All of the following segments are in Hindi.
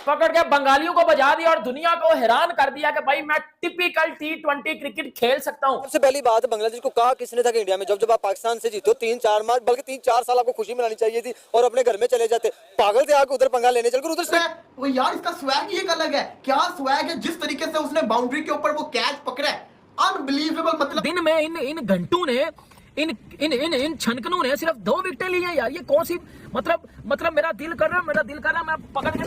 पकड़ के बंगालियों को बजा दिया और दुनिया को हैरान कर दिया कि भाई मैं टिपिकल T20 क्रिकेट खेल सकता हूं। सबसे पहली बात, बांग्लादेश को कहा किसने था कि इंडिया में जब आप पाकिस्तान से जीते हो 3-4 मार्च बल्कि 3-4 साल आपको खुशी मनानी चाहिए थी और अपने घर में चले जाते। पागल थे आके उधर पंगा लेने चलकर उधर से वो यार इसका स्वैग ही एक अलग है। क्या स्वैग है, जिस तरीके से उसने बाउंड्री के ऊपर वो कैच पकड़ा है, अनबिलीवेबल। मतलब दिन में इन घंटों ने इन छनकनों ने सिर्फ 2 विकेटें ली हैं यार। ये कौन सी मतलब मेरा दिल कर रहा है मैं पकड़ के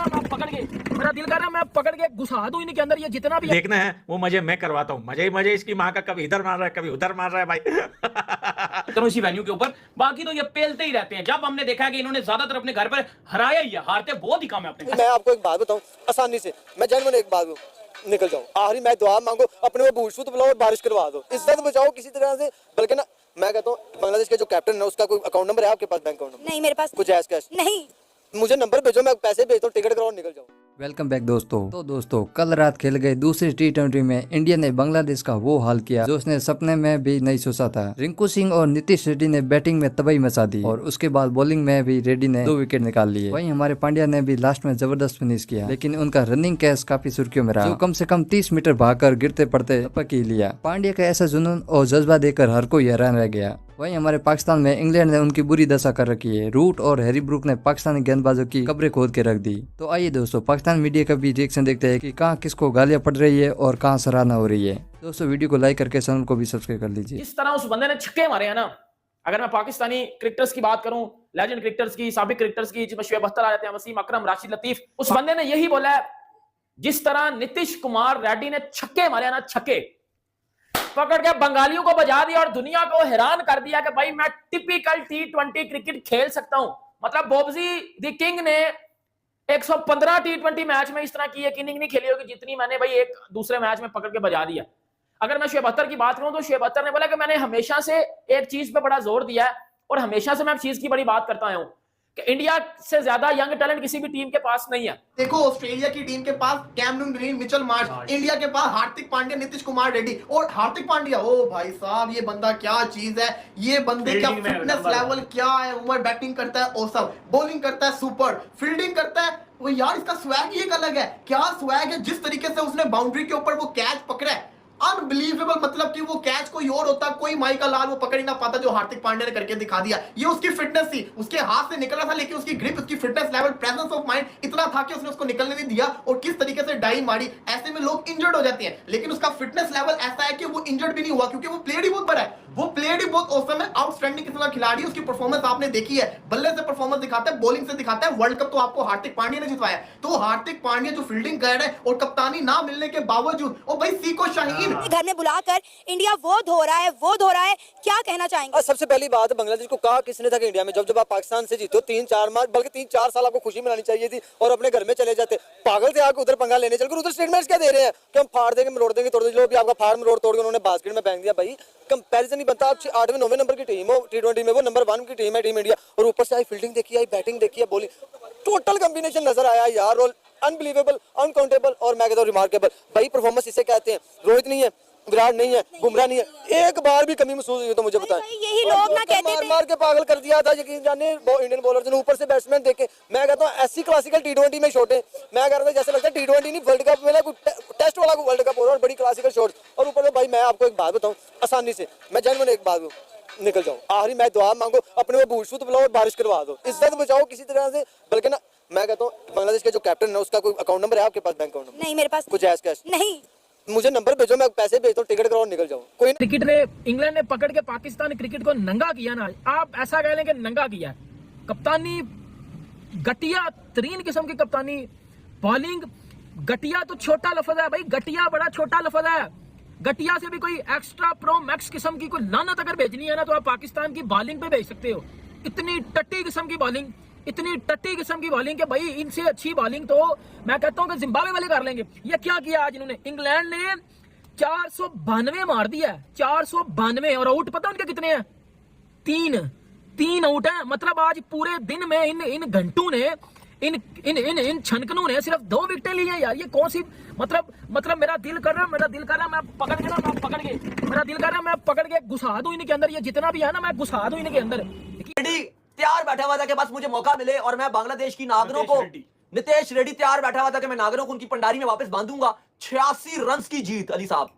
मेरा दिल कर रहा है मैं पकड़ के घुसा दूं इनके अंदर। ये जितना भी देखना है वो मजे मैं करवाता हूँ। मजे इसकी माँ का कभी इधर मार रहा है कभी उधर मार रहा है भाई। तो इसी वेन्यू के ऊपर बाकी तो ये पेलते ही रहते हैं। जब हमने देखा कि इन्होंने ज्यादातर अपने घर पर हराया ही है, हारते बहुत ही कम है अपने। मैं आपको एक बात बताऊं आसानी से, मैं जनरल एक बात निकल जाऊं। आखिरी मैं दुआ मांगो अपने वो बूट बुलाओ और बारिश करवा दो, इज्जत बचाओ किसी तरह से। बल्कि ना मैं कहता हूँ बांग्लादेश के जो कैप्टन है उसका कोई अकाउंट नंबर है आपके पास? बैंक अकाउंट नहीं मेरे पास कुछ ऐश कैश नहीं। मुझे नंबर भेजो, मैं पैसे भेजता हूँ, टिकट कराओ, निकल जाओ। वेलकम बैक दोस्तों। तो दोस्तों कल रात खेल गए दूसरी T20 में इंडिया ने बांग्लादेश का वो हाल किया जो उसने सपने में भी नहीं सोचा था। रिंकू सिंह और नीतीश रेड्डी ने बैटिंग में तबाही मचा दी और उसके बाद बॉलिंग में भी रेड्डी ने 2 विकेट निकाल लिए। वहीं हमारे पांड्या ने भी लास्ट में जबरदस्त फिनिश किया, लेकिन उनका रनिंग कैच काफी सुर्खियों में रहा, जो कम से कम 30 मीटर भागकर गिरते पड़ते टपक ही लिया। पांड्या का ऐसा जुनून और जज्बा देखकर हर कोई हैरान रह गया। वहीं हमारे पाकिस्तान में इंग्लैंड ने उनकी बुरी दशा कर रखी है। रूट और हैरी ब्रूक ने पाकिस्तानी गेंदबाजों की कब्रें खोद के रख दी। तो आइए दोस्तों पाकिस्तान मीडिया का भी रिएक्शन देखते हैं कि कहाँ किसको गालियां पड़ रही है और कहाँ सराहना हो रही है। दोस्तों वीडियो को लाइक करके चैनल को भी सब्सक्राइब कर लीजिए। इस तरह उस बंदे ने छक्के मारे हैं ना। अगर मैं पाकिस्तानी क्रिकेटर्स की बात करूं, लेजेंड क्रिकेटर्स की, साबिक क्रिकेटर्स की, जिसमें शुएब अख्तर आ जाते हैं, वसीम अकरम, राशिद लतीफ, उस बंदे ने यही बोला है जिस तरह नीतीश कुमार रेड्डी ने छक्के मारे ना, छक्के पकड़ के बंगालियों को बजा दिया और दुनिया को हैरान कर दिया कि भाई मैं टिपिकल T20 क्रिकेट खेल सकता हूं। मतलब बॉब्जी द किंग ने 115 T20 मैच में इस तरह की एक इनिंग नहीं खेली होगी जितनी मैंने भाई एक दूसरे मैच में पकड़ के बजा दिया। अगर मैं शुएब अख्तर की बात करूं तो शुएब अख्तर ने बोला कि मैंने हमेशा से एक चीज पे बड़ा जोर दिया है और हमेशा से मैं एक चीज की बड़ी बात करता आया हूं कि इंडिया से ज्यादा यंग टैलेंट किसी भी टीम के पास नहीं है। देखो ऑस्ट्रेलिया की टीम के पास Cameron Green, Mitchell Marsh, India के पास हार्दिक पांड्या, नीतीश कुमार रेड्डी। और हार्दिक पांड्या, ओ भाई साहब ये बंदा क्या चीज है। ये बंदे का फिटनेस लेवल क्या है। उमर बैटिंग करता है औसम, बॉलिंग करता है सुपर, फील्डिंग करता है वो यार इसका स्वैग ही एक अलग है। क्या स्वैग है, जिस तरीके से उसने बाउंड्री के ऊपर वो कैच पकड़ा है, अनबिलीवेबल। मतलब कि वो कैच कोई और होता, कोई माइकल लाल वो पकड़ ही ना पाता जो हार्दिक पांड्या ने करके दिखा दिया। ये उसकी फिटनेस थी, उसके हाथ से निकल रहा था, लेकिन उसकी ग्रिप, उसकी fitness level, presence of mind इतना था कि उसने उसको निकलने नहीं दिया और किस तरीके से डाई मारी। ऐसे में लोग इंजर्ड हो जाते हैं, लेकिन उसका फिटनेस लेवल ऐसा है कि वो इंजर्ड भी नहीं हुआ क्योंकि वो प्लेड ही बहुत बड़ा है, वो प्लेड ही बहुत औसम है। आउटस्टैंडिंग किस्म का खिलाड़ी, उसकी परफॉर्मेंस आपने देखी है, बल्ले से परफॉर्मेंस दिखाता है, बॉलिंग से दिखाता है। वर्ल्ड कप तो आपको हार्दिक पांड्या ने जितवाया। तो हार्दिक पांड्या जो फील्डिंग कर रहे हैं और कप्तानी ना मिलने के बावजूद, और भाई सीको शाहीन घर में बुलाकर इंडिया वो धो रहा है, क्या कहना चाहेंगे? सबसे पहली बात, बांग्लादेश को कहा किसने था कि इंडिया में जब आप पाकिस्तान से जीते हो 3-4 मार्च बल्कि 3-4 साल आपको खुशी मनानी चाहिए थी और अपने घर में चले जाते। पागल थे आके उधर पंगा लेने चलकर उधर स्टेटमेंट्स क्या दे रहे हैं कि हम फाड़ देंगे, मरोड़ देंगे, तोड़ देंगे। लो भी आपका फाड़ मरोड़ तोड़ के उन्होंने बास्केट में फेंक दिया। भाई कंपैरिजन नहीं बनता। आप 8वें 9वें नंबर की टीम हो T20 में, वो नंबर 1 की टीम है टीम इंडिया, और ऊपर से आई फील्डिंग देखी, आई बैटिंग देखी है, बॉलिंग, टोटल कॉम्बिनेशन नजर आया यार। और अनबिलीवेबल, अनकाउंटेबल और मैं कहता हूं रिमार्केबल। भाई परफॉर्मेंस इसे कहते हैं। रोहित नहीं है, विराट नहीं है, बुमराह नहीं है, एक बार भी कमी महसूस हुई तो मुझे बताएं। यही लोग ना कहते थे, मार के पागल कर दिया था यकीन जाने इंडियन बॉलर ने। ऊपर से बैट्समैन देखे, मैं कहता हूं ऐसी क्लासिकल T20 में शॉट है, मैं कह रहा था जैसे लगता है T20 नहीं वर्ल्ड कप में ना, टेस्ट वाला वर्ल्ड कप हो रहा है, बड़ी क्लासिकल शॉट। और ऊपर से भाई मैं आपको एक बात बताऊं आसानी से, मैं जनरल एक बात निकल जाऊं। आखिरी मैं दुआ मांगो अपने वो बूट बुलाओ और बारिश करवा दो, इज्जत बचाओ किसी तरह से। बल्कि ना मैं कहता हूँ बांग्लादेश के जो कैप्टन है उसका कोई अकाउंट नंबर है आपके पास? बैंक अकाउंट नहीं मेरे पास कुछ ऐश कैश नहीं। मुझे नंबर भेजो, मैं पैसे भेजता हूँ, टिकट कराओ, निकल जाओ। कोई क्रिकेट ने इंग्लैंड ने पकड़ के पाकिस्तान क्रिकेट को नंगा किया ना, आप ऐसा कह लें कि नंगा किया। कप्तानी घटिया तरीन किस्म की कप्तानी, बॉलिंग घटिया तो छोटा लफ्ज है भाई, घटिया बड़ा छोटा लफ्ज है। घटिया से भी कोई एक्स्ट्रा प्रो मैक्स किस्म की कोई लानत अगर भेजनी है ना तो आप पाकिस्तान की बॉलिंग पे भेज सकते हो। इतनी टट्टी किस्म की बॉलिंग, इतनी टट्टी किस्म की बॉलिंग कि भाई इनसे अच्छी बॉलिंग तो मैं कहता हूं कि जिम्बाब्वे वाले कर लेंगे। ये क्या किया आज इन्होंने, इंग्लैंड ने 492 मार दिया, 492, और आउट पता उनके कितने हैं? 3 आउट है। मतलब आज पूरे दिन में इन घंटों ने इन छनकनों ने सिर्फ 2 विकेटें ली हैं यार। ये कौन सी मतलब मेरा दिल कर रहा है मैं पकड़ के मैं पकड़ के घुसा दूं इनके अंदर। ये जितना भी है ना मैं घुसा दूं इनके अंदर। तैयार बैठा हुआ था कि बस मुझे मौका मिले और मैं बांग्लादेश की नागरों को नितेश रेड्डी तैयार बैठा हुआ था कि मैं नागरों को उनकी पंडारी में वापस बांधूंगा। 86 रन की जीत अली साहब,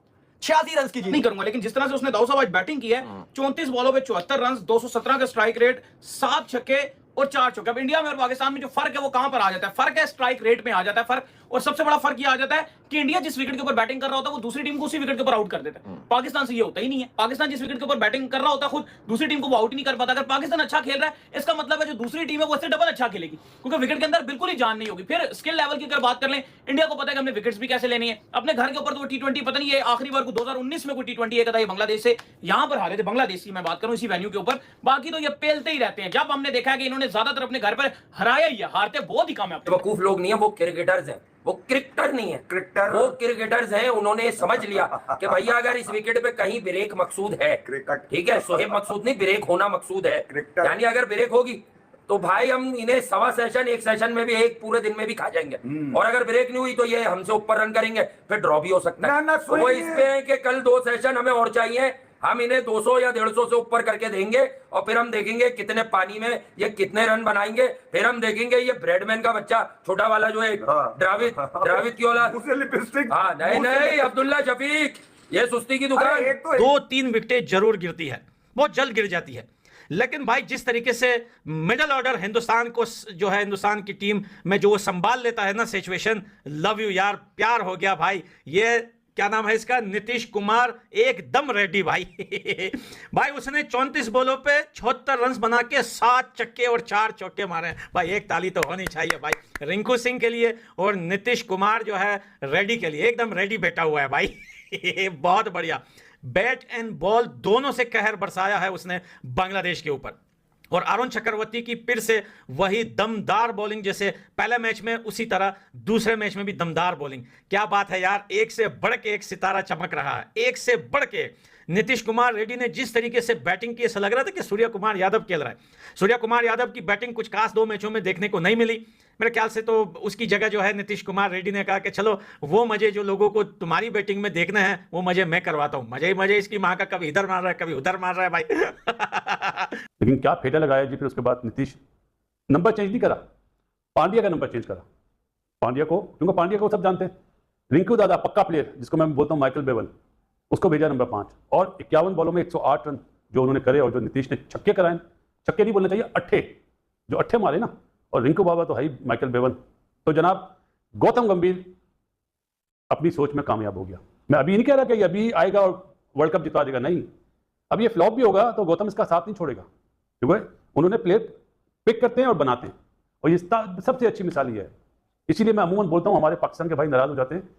86 रन की जीत नहीं करूंगा, लेकिन जिस तरह से उसने दाऊद साहब आज बैटिंग की है, 34 बॉलों पे 74 रन, 217 का स्ट्राइक रेट, 7 छक्के और 4 चौके। अब इंडिया में और पाकिस्तान में जो फर्क है वो कहां पर आ जाता है? फर्क है स्ट्राइक रेट में आ जाता है फर्क, और सबसे बड़ा फर्क ये आ जाता है कि इंडिया जिस विकेट के ऊपर बैटिंग कर रहा होता है वो दूसरी टीम को उसी विकेट के ऊपर आउट कर देता है। पाकिस्तान से ये होता ही नहीं है। पाकिस्तान जिस विकेट के ऊपर बैटिंग कर रहा होता है खुद दूसरी टीम को वो आउट ही नहीं कर पाता। अगर पाकिस्तान अच्छा खेल रहा है इसका मतलब है जो दूसरी टीम है वो इससे डबल अच्छा खेलेगी, क्योंकि विकेट के अंदर बिल्कुल ही जान नहीं होगी। फिर स्किल लेवल की अगर बात कर लें, इंडिया को पता है कि हमने विकेट्स भी कैसे लेनी है। अपने घर के ऊपर तो T20 पता नहीं, ये आखिरी बार को 2019 में कोई T20 एक था, ये बांग्लादेश से यहां पर हारे थे, बांग्लादेश की मैं बात करूं इसी वेन्यू के ऊपर। बाकी तो ये पेलते ही रहते हैं। जब हमने देखा है कि इन्होंने ज्यादातर अपने घर पर हराया ही है, हारते बहुत ही कम है। बेवकूफ लोग नहीं है, वो क्रिकेटर्स हैं, वो क्रिकेटर नहीं है, वो क्रिकेटर्स हैं। उन्होंने समझ लिया कि भैया अगर इस विकेट पे कहीं ब्रेक मकसूद है, ठीक है, सोहेब मकसूद नहीं, ब्रेक होना मकसूद है, यानी अगर ब्रेक होगी तो भाई हम इन्हें सवा सेशन, एक सेशन में भी, एक पूरे दिन में भी खा जाएंगे। और अगर ब्रेक नहीं हुई तो ये हमसे ऊपर रन करेंगे, फिर ड्रॉ भी हो सकता है। तो वो इस पे है कि कल 2 सेशन हमें और चाहिए, हम इन्हें 200 या 150 से ऊपर करके देंगे, और फिर हम देखेंगे कितने पानी में ये कितने रन बनाएंगे। फिर हम देखेंगे ये ब्रेडमैन का बच्चा छोटा वाला जो है द्राविड की औलाद, हाँ नहीं अब्दुल्ला शफीक, ये सुस्ती की दुकान। 2-3 विकेटें जरूर गिरती है, बहुत जल्द गिर जाती है, लेकिन भाई जिस तरीके से मिडिल ऑर्डर हिंदुस्तान को जो है, हिंदुस्तान की टीम में जो वो संभाल लेता है ना सिचुएशन, लव यू यार, प्यार हो गया भाई। ये क्या नाम है इसका, नीतीश कुमार एकदम रेडी भाई। भाई उसने 34 बॉलों पे 76 रन बना के 7 छक्के और 4 चौके मारे भाई। एक ताली तो होनी चाहिए भाई रिंकू सिंह के लिए, और नीतीश कुमार जो है रेडी के लिए एकदम रेडी बैठा हुआ है भाई। बहुत बढ़िया, बैट एंड बॉल दोनों से कहर बरसाया है उसने बांग्लादेश के ऊपर। और अरुण चक्रवर्ती की फिर से वही दमदार बॉलिंग, जैसे पहले मैच में उसी तरह दूसरे मैच में भी दमदार बॉलिंग। क्या बात है यार, एक से बढ़ के एक सितारा चमक रहा है, एक से बढ़ के। नीतीश कुमार रेड्डी ने जिस तरीके से बैटिंग की, ऐसा लग रहा था कि सूर्य कुमार यादव खेल रहा है। सूर्य कुमार यादव की बैटिंग कुछ खास 2 मैचों में देखने को नहीं मिली मेरे ख्याल से, तो उसकी जगह जो है नीतीश कुमार रेड्डी ने कहा कि चलो वो मजे जो लोगों को तुम्हारी बैटिंग में देखने हैं वो मजे मैं करवाता हूं। मजे ही मजे इसकी माँ का, कभी इधर मार रहा है कभी उधर मार रहा है भाई। लेकिन क्या फेटा लगाया जी। फिर उसके बाद नीतीश नंबर चेंज नहीं करा, पांड्या का नंबर चेंज करा, पांड्या को, क्योंकि पांड्या को सब जानते हैं, रिंकू दादा पक्का प्लेयर जिसको मैं बोलता हूँ माइकल बेवल, उसको भेजा नंबर 5। और 51 बॉलों में 108 रन जो उन्होंने करे, और जो नीतीश ने छक्के कराए, छक्के नहीं बोलना चाहिए, अट्ठे, जो अट्ठे मारे ना, और रिंकू बाबा तो है माइकल बेवल। तो जनाब गौतम गंभीर अपनी सोच में कामयाब हो गया। मैं अभी नहीं कह रहा कि अभी आएगा और वर्ल्ड कप जिता देगा, नहीं, अब ये फ्लॉप भी होगा तो गौतम इसका साथ नहीं छोड़ेगा, क्योंकि उन्होंने प्लेयर पिक करते हैं और बनाते हैं, और ये सबसे अच्छी मिसाल ये है। इसीलिए मैं अमूमन बोलता हूँ हमारे पाकिस्तान के भाई नाराज हो जाते हैं,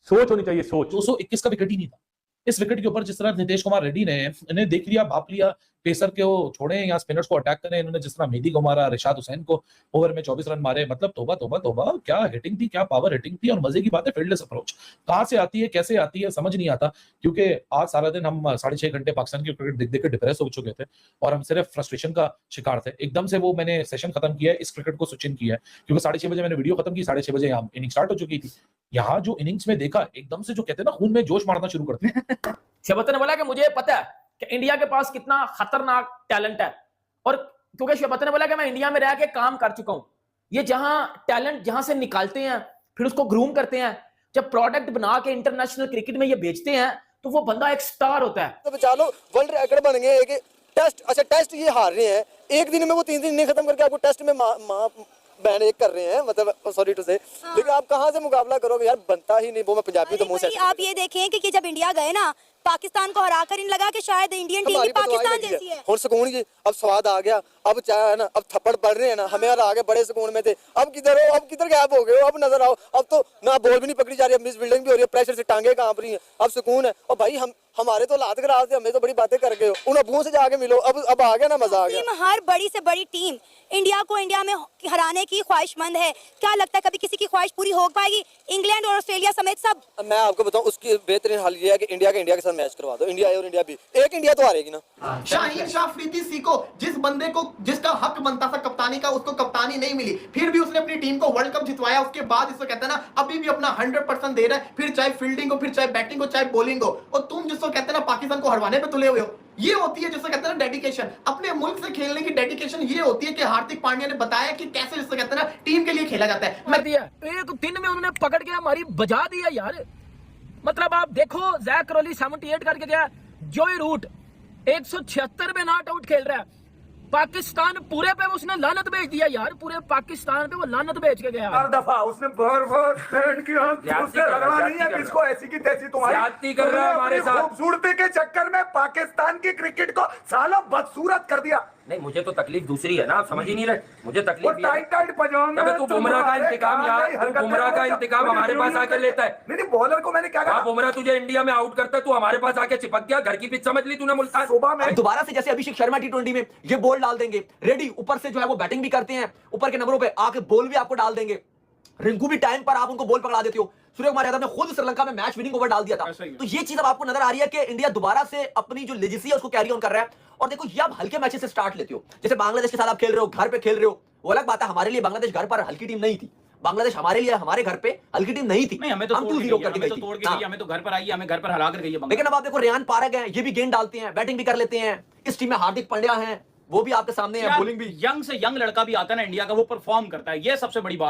सोच होनी चाहिए, सोच। 221 का विकेट ही नहीं था इस विकेट के ऊपर। जिस तरह नीतीश कुमार रेड्डी ने इन्हें देख लिया, भाप लिया, पेसर के वो छोड़े या स्पिनर्स को अटैक करें, इन्होंने जिस तरह मेहदी को मारा, रिशाद हुसैन को ओवर में 24 रन मारे, मतलब तौबा तौबा तौबा, क्या हिटिंग थी, क्या पावर हिटिंग थी। और मजे की बात है फील्डलेस अप्रोच कहां से आती है, कैसे आती है, समझ नहीं आता। क्योंकि आज सारा दिन हम 6.5 घंटे पाकिस्तान की क्रिकेट देख देख के डिप्रेस हो चुके थे, और हम सिर्फ फ्रस्ट्रेशन का शिकार थे। एकदम से वो मैंने सेशन खत्म किया है, इस क्रिकेट को स्विच इन किया है, क्योंकि 6:30 बजे मैंने वीडियो खत्म की, 6:30 बजे यहाँ इनिंग स्टार्ट हो चुकी थी। यहाँ जो इनिंग्स में देखा, एकदम से जो कहते हैं ना खून में जोश मारना शुरू करते हैं। शहबत ने बोला कि मुझे पता है कि इंडिया के पास कितना खतरनाक टैलेंट है, और क्योंकि शहबत ने बोला कि मैं इंडिया में रह के काम कर चुका हूं, ये जहां टैलेंट जहां से निकालते हैं फिर उसको ग्रूम करते हैं, जब प्रोडक्ट बना के इंटरनेशनल क्रिकेट में ये बेचते हैं तो वो बंदा एक स्टार होता है। तो बचा लो, वर्ल्ड रिकॉर्ड बन गए एक टेस्ट। अच्छा टेस्ट ये हार रहे हैं, एक दिन में वो 3 दिन नहीं खत्म करके आपको टेस्ट में बहन एक कर रहे हैं, मतलब सॉरी टू से, लेकिन आप कहां से मुकाबला करोगे यार, बनता ही नहीं। वो मैं पंजाबी तो मुंह से। आप ये देखें कि जब इंडिया गए ना, पाकिस्तान को हराकर इन लगा कि शायद इंडियन टीम भी पाकिस्तान जैसी है। और सुकून जी, अब स्वाद आ गया, अब चाहे ना, अब थप्पड़ पड़ रहे हैं ना, हमें और आगे बड़े सुकून में थे, अब किधर हो, अब किधर गायब हो गए हो, अब नजर आओ। अब तो ना बॉल भी नहीं पकड़ी जा रही, अब मिस फील्डिंग भी हो रही है, प्रेशर से टांगे कांप रही हैं, अब सुकून है। और भाई हमारे तो लात खराब थे, हमें तो बड़ी बातें कर गए हो, उन अबुओं से जाके मिलो, अब आ गया ना, मजा आ गया। हर बड़ी से बड़ी टीम इंडिया को इंडिया में हराने की ख्वाहिशमंद है। क्या लगता है कभी किसी की ख्वाहिश पूरी हो पाएगी? इंग्लैंड और ऑस्ट्रेलिया समेत सब। मैं आपको बताऊं, उसकी बेहतरीन हल ये है कि इंडिया के साथ मैच करवा दो, इंडिया ए और इंडिया बी, एक इंडिया तो हारेगी ना। शाहीन शाह अफरीदी सीखो, जिस बंदे को जिसका हक बनता था कप्तानी का, उसको कप्तानी नहीं मिली, फिर भी उसने अपनी टीम को वर्ल्ड कप जितवाया। उसके बाद इसको कहते हैं ना, अभी भी अपना 100% दे रहा है, फिर चाहे फील्डिंग हो, फिर चाहे बैटिंग हो, चाहे बॉलिंग हो। और तुम जिसको कहते हैं ना पाकिस्तान को हरवाने पे तुले हुए हो, ये होती है जिसे कहते हैं ना डेडिकेशन, अपने मुल्क से खेलने की डेडिकेशन ये होती है कि हार्दिक पांड्या ने बताया कि कैसे जिसे कहते हैं ना टीम के लिए खेला जाता है। मैं दिया एक दिन में उन्होंने पकड़ के हमारी बजा दिया यार। मतलब आप देखो जैक क्रोली 78 करके गया, जोई रूट 176 में नॉट आउट खेल रहा है, पाकिस्तान पूरे पे उसने लानत भेज दिया यार, पूरे पाकिस्तान पे वो लानत भेज के गया। हर दफा उसने किसको ऐसी की तैसी तुम्हारी कर रहा है हमारे साथ, खूबसूरती के चक्कर में पाकिस्तान की क्रिकेट को सालों बदसूरत कर दिया। नहीं मुझे तो तकलीफ दूसरी है ना, आप समझ ही नहीं रहे, मुझे तकलीफ टाइट टाइट पजामा में तू बुमराह का इंतकाम यार, तू बुमराह का इंतकाम हमारे पास आके लेता है। नहीं बॉलर को मैंने क्या कहा, बुमराह तुझे इंडिया में आउट करता है, तू हमारे पास आके चिपक गया, घर की पिच समझ ली तूने मुल्तान। सुबह में दोबारा से जैसे अभिषेक शर्मा टी20 में ये बॉल डाल देंगे, रेडी ऊपर से जो है वो बैटिंग भी करते हैं, ऊपर के नंबरों पे आके बॉल भी आपको डाल देंगे, रिंकू भी टाइम पर आप उनको बॉल पकड़ा देते हो। सूर्य कुमार यादव ने खुद श्रीलंका में मैच विनिंग ओवर डाल दिया था। तो ये चीज अब आपको नजर आ रही है कि इंडिया दोबारा से अपनी जो लेजेसी है उसको कैरी ऑन कर रहा है। और देखो ये आप हल्के मैचेस से स्टार्ट लेते हो, जैसे बांग्लादेश के साथ आप खेल रहे हो, घर पे खेल रहे हो, वो अलग बात है। हमारे लिए बांग्लादेश घर पर हल्की टीम नहीं थी, बांग्लादेश हमारे लिए हमारे घर पे हल्की टीम नहीं थी। नहीं हमें तो हम 2-0 करके गई थी, हमें तो घर पर आई, हमें घर पर हरा कर गई है। लेकिन अब आप देखो रेयान पारक है, ये भी गेंद डालते हैं, बैटिंग भी कर लेते हैं। इस टीम में हार्दिक पांड्या हैं, वो भी आपके सामने है, बॉलिंग भी। यंग से यंग लड़का भी आता है ना इंडिया का, वो परफॉर्म करता है, ये सबसे बड़ी बात।